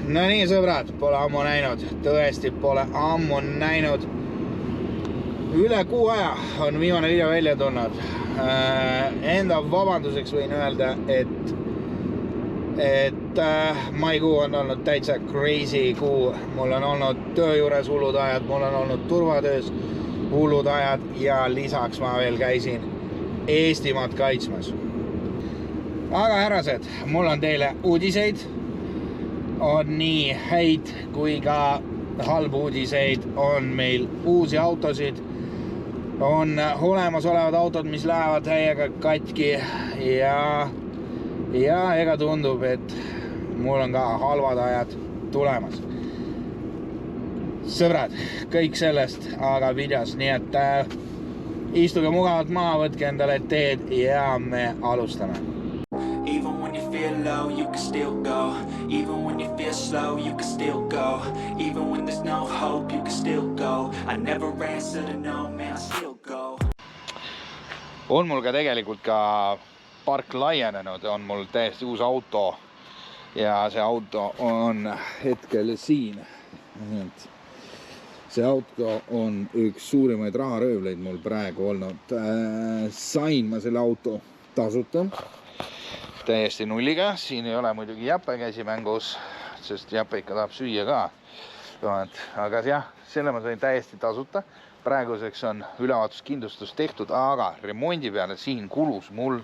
No nii, sõbrad, pole ammu näinud, tõesti pole ammu näinud. Üle kuu aja on viimane video välja tulnud. Enda vabanduseks võin öelda, et maikuu on olnud täitsa crazy kuu. Mul on olnud töö juures hullud ajad, mul on olnud turvatöös hullud ajad ja lisaks ma veel käisin Eestimaad kaitsmas. Aga härrased, mul on teile uudiseid. On nii häid kui ka halbu uudiseid, on meil uusi autosid, on olemasolevad autod, mis lähevad täiega katki ja ega tundub, et mul on ka halvad ajad tulemas. Sõbrad, kõik sellest aga videos, nii et istuge mugavalt maha, võtke endale teed ja me alustame. Even when you feel low, you can still go. Even when you feel slow, you can still go. Even when there's no hope, you can still go. I never answer to no, man, I still go. On mul ka tegelikult ka park laienenud, on mul täiesti uus auto ja see auto on hetkel siin. See auto on üks suurimaid raharöövleid mul praegu olnud. Sain ma selle auto tasuta. Täiesti nulliga, siin ei ole muidugi Jäpe käsi mängus, sest Jäpe ikka tahab süüa ka. Aga jah, selle ma sain täiesti tasuta. Praeguseks on ülevaatuskindlustus tehtud, aga remondi peale siin kulus mul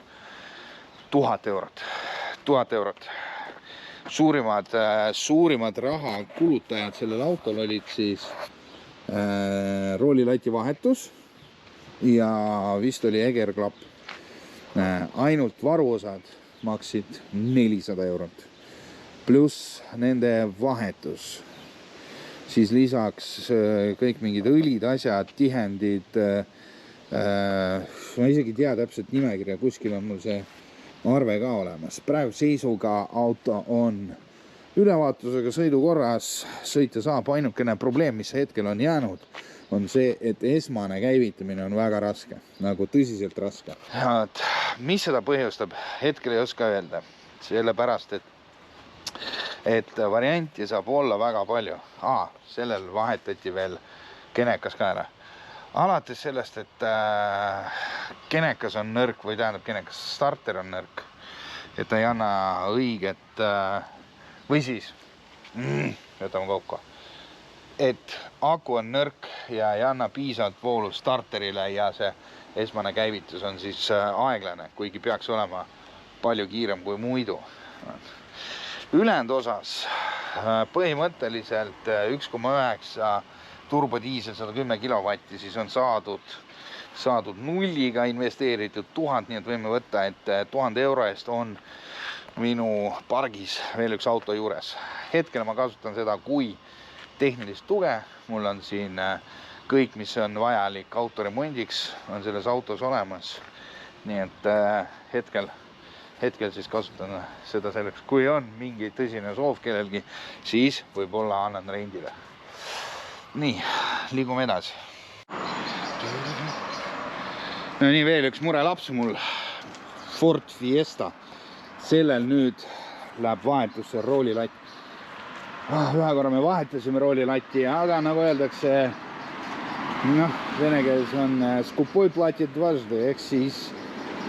1000 eurot. 1000 eurot. Suurimad raha kulutajad sellel autol olid siis roolilati vahetus ja vist oli egerklapp. Ainult varuosad maksid 400 eurot. Pluss nende vahetus. Siis lisaks kõik mingid õlid, asjad, tihendid. Ma isegi tea täpselt nimekirja, kuskil on mul see arve ka olemas. Praegu seisuga auto on ülevaatusega sõidukorras. Sõita saab, ainukene probleem, mis hetkel on jäänud, on see, et esmane käivitamine on väga raske, nagu tõsiselt raske. Mis seda põhjustab? Hetkel ei oska öelda, sellepärast, et varianti saab olla väga palju. Sellel vahetati veel kenekas ka ära. Alates sellest, et kenekas on nõrk või tähendab kenekas starter on nõrk, et ta ei anna õiget või siis võtame kokku. Et aku on nõrk ja ei anna piisavalt voolu starterile ja see esmane käivitus on siis aeglane, kuigi peaks olema palju kiirem kui muidu. Ülejäänud osas põhimõtteliselt 1,9 turbodiisel 110 kilovatti siis on saadud nulliga investeeritud 1000, nii et võime võtta, et 1000 euro eest on minu pargis veel üks auto juures. Hetkel ma kasutan seda kui tehnilist tuge, mul on siin kõik, mis on vajalik autoremondiks, on selles autos olemas. Nii et hetkel siis kasutan seda selleks, kui on mingi tõsine soov kellelgi, siis võib-olla annan rendile. Nii, liigume edasi. No nii, veel üks murelaps mul, Ford Fiesta. Sellel nüüd läheb vahetusse roolilatt. Ühe korra me vahetasime roolilatti, aga nagu öeldakse, vene keeles on skupoi platit dvazdi, ehk siis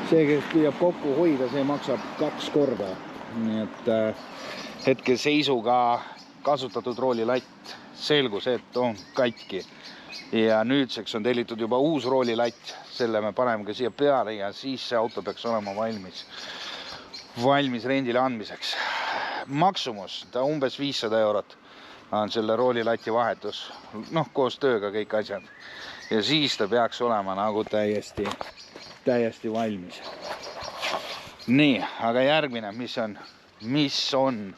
see, kes püüab kokku hoida, see maksab 2 korda. Nii et hetke seisuga kasutatud roolilatt selgus, et on katki. Ja nüüdseks on tellitud juba uus roolilatt, selle me paneme ka siia peale ja siis see auto peaks olema valmis rendile andmiseks. Maksumus, ta umbes 500 eurot on selle roolilati vahetus, koos tööga kõik asjad. Ja siis ta peaks olema nagu täiesti valmis. Nii, aga järgmine, mis on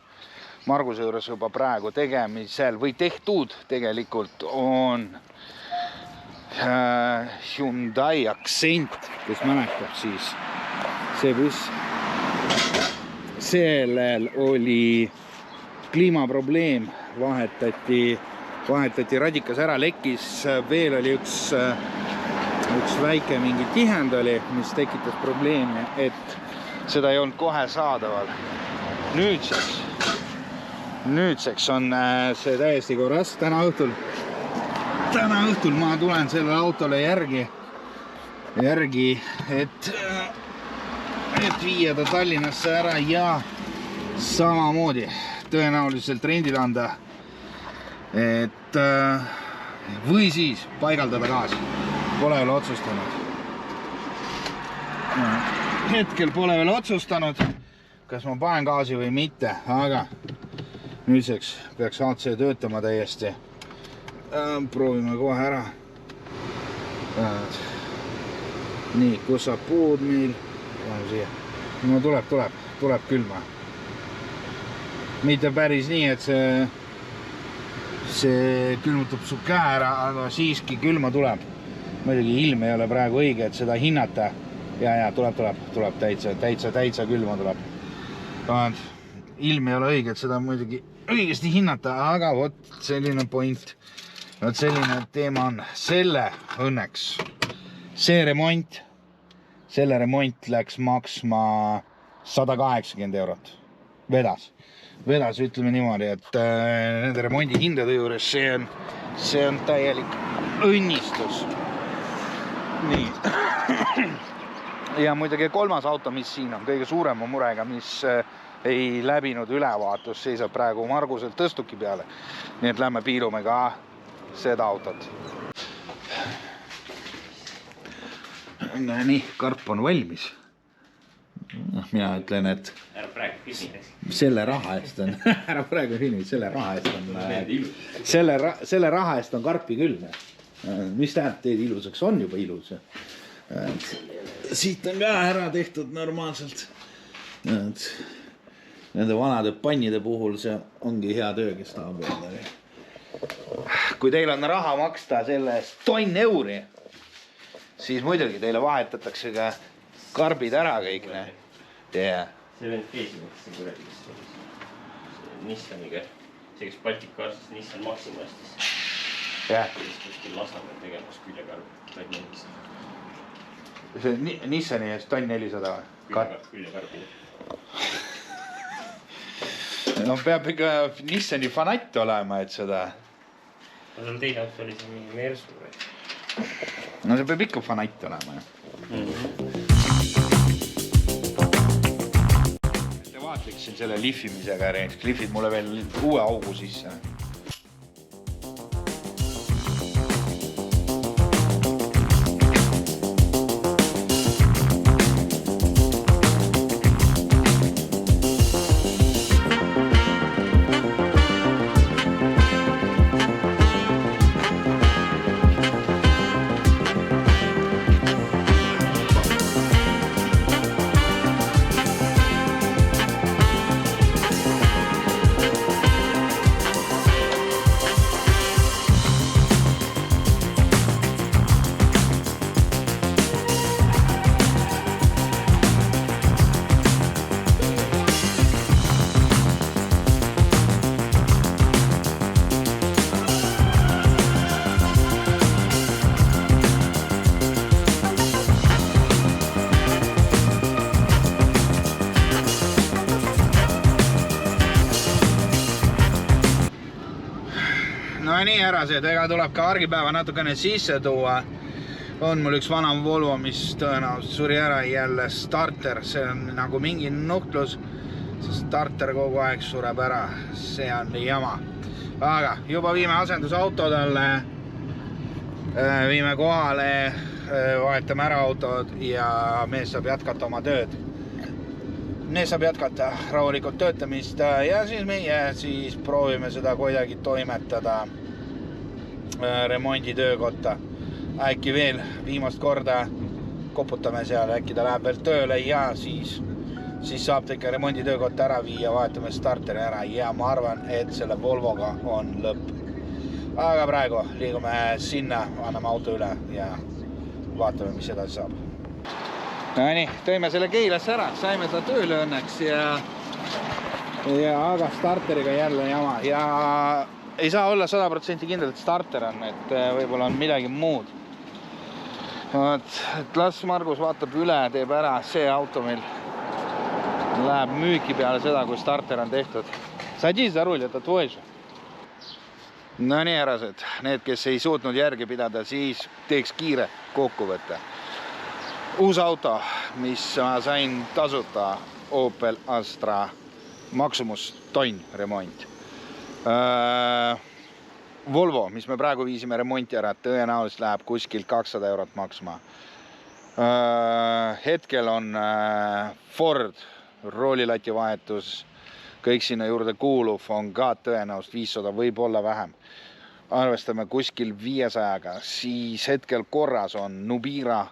Marguse juures juba praegu tegemisel või tehtud tegelikult on Hyundai Accent, kes mäletab siis see buss. Sellel oli kliimaprobleem, vahetati radikas ära, lekkis, veel oli üks väike mingi tihend oli, mis tekitas probleemi, et seda ei olnud kohe saadaval. Nüüdseks Nüüdseks on see täiesti korras. Täna õhtul ma tulen sellele autole järgi, et viia ta Tallinnasse ära ja samamoodi tõenäoliselt rendile anda, et või siis paigaldada gaas. Pole veel otsustanud. Hetkel pole veel otsustanud, kas ma panen gaasi või mitte, aga nüüdseks peaks AC töötama täiesti. Proovime kohe ära. Nii, kus saab puud meil? No tuleb külma. Mitte päris nii, et see külmutab su käe ära, aga siiski külma tuleb. Muidugi ilm ei ole praegu õige, et seda hinnata. Ja tuleb täitsa külma tuleb. Ilm ei ole õige, et seda muidugi õigesti hinnata, aga vot selline point. Vot selline teema on. Selle õnneks, selle remont läks maksma 180 eurot. Vedas, ütleme niimoodi, et nende remondi hindade juures see on täielik õnnistus. Nii. Ja muidugi kolmas auto, mis siin on kõige suurema murega, mis ei läbinud ülevaatus, seisab praegu Marguselt tõstuki peale. Nii et lähme piilume ka seda autot. Nii, karp on valmis. Mina ütlen, et selle raha eest on selle raha eest on karpi küll. Mis tähendab, teed ilusaks on juba ilus. Siit on ka ära tehtud normaalselt. Nende vanade pannide puhul see ongi hea töö, kes tahab öelda. Kui teil on raha maksta selle eest 1 000 euri, siis muidugi teile vahetatakse ka karbid ära kõik. See vend keesi mõttes kuradiks Nissaniga. See, kes Baltic Carsis Nissan Maxima astis. Kuskil Lasnamäel tegemas küljekarbi. See Nissani eest 1400 või? Küljekarbi. No peab ikka Nissani fanatt olema, et seda... No teine auto oli see mingi Mersu või? No see peab ikka fanatt olema. Vaatliksin selle lihvimisega, lihvid mulle veel uue augu sisse. No nii härased, ega tuleb ka argipäeva natukene sisse tuua. On mul üks vana Volvo, mis tõenäoliselt suri ära jälle starter. See on nagu mingi nuhtlus. See starter kogu aeg sureb ära. See on jama. Aga juba viime asendusauto talle. Viime kohale, vahetame ära autod ja mees saab jätkata oma tööd. Mees saab jätkata rahulikult töötamist ja siis meie proovime seda kuidagi toimetada remondi töökotta. Äkki veel viimast korda koputame seal, äkki ta läheb veel tööle ja siis saab ta ikka remondi töökotta ära viia, vahetame starteri ära ja ma arvan, et selle Volvoga on lõpp. Aga praegu liigume sinna, anname auto üle ja vaatame, mis edasi saab. No nii, tõime selle Keilasse ära, saime ta tööle õnneks ja aga starteriga jälle jama ja ei saa olla 100% kindel, et starter on, et võib-olla on midagi muud. Et las Margus vaatab üle, teeb ära, see auto meil läheb müüki peale seda, kui starter on tehtud. Sadiis za rulj, это твой же. No nii, härrased, need, kes ei suutnud järgi pidada, siis teeks kiire kokkuvõtte. Uus auto, mis ma sain tasuta, Opel Astra, maksumus tonn remont. Volvo, mis me praegu viisime remonti ära, tõenäoliselt läheb kuskil 200 eurot maksma. Hetkel on Ford, roolilati vahetus, kõik sinna juurde kuuluv on ka tõenäoliselt 500, võib olla vähem. Arvestame kuskil 500-ga, siis hetkel korras on Nubira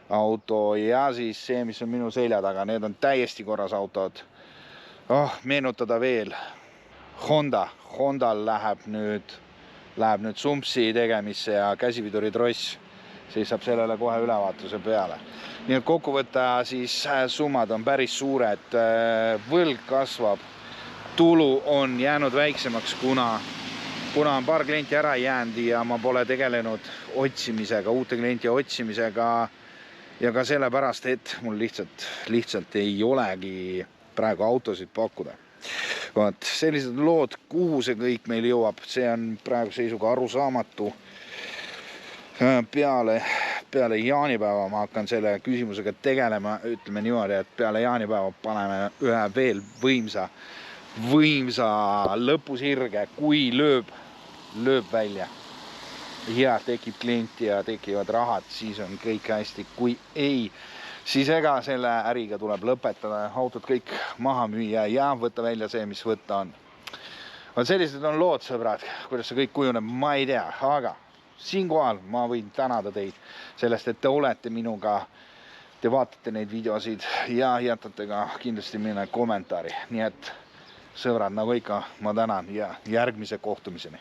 auto ja siis see, mis on minu selja taga, need on täiesti korras autod. Meenutada veel, Hondal läheb nüüd sumpsi tegemisse ja käsipiduridross seisab sellele kohe ülevaatuse peale. Nii et kokkuvõtta siis summad on päris suured, võlg kasvab, tulu on jäänud väiksemaks, kuna on paar klienti ära jäänud ja ma pole tegelenud otsimisega, uute klienti otsimisega ja ka sellepärast, et mul lihtsalt ei olegi praegu autosid pakkuda. Sellised lood, kuhu see kõik meil jõuab, see on praegu seisuga arusaamatu. Peale jaanipäeva ma hakkan selle küsimusega tegelema, ütleme niimoodi, et peale jaanipäeva paneme ühe veel võimsa lõpusirge, kui lööb välja ja tekib klienti ja tekivad rahad, siis on kõik hästi, kui ei, siis ega selle äriga tuleb lõpetada, autod kõik maha müüa ja võtta välja see, mis võtta on. Sellised on lood, sõbrad, kuidas see kõik kujuneb, ma ei tea, aga siinkohal ma võin tänada teid sellest, et te olete minuga, te vaatate neid videosid ja jätate ka kindlasti minna kommentaari. Nii et sõbrad, nagu ikka, ma tänan ja järgmise kohtumiseni.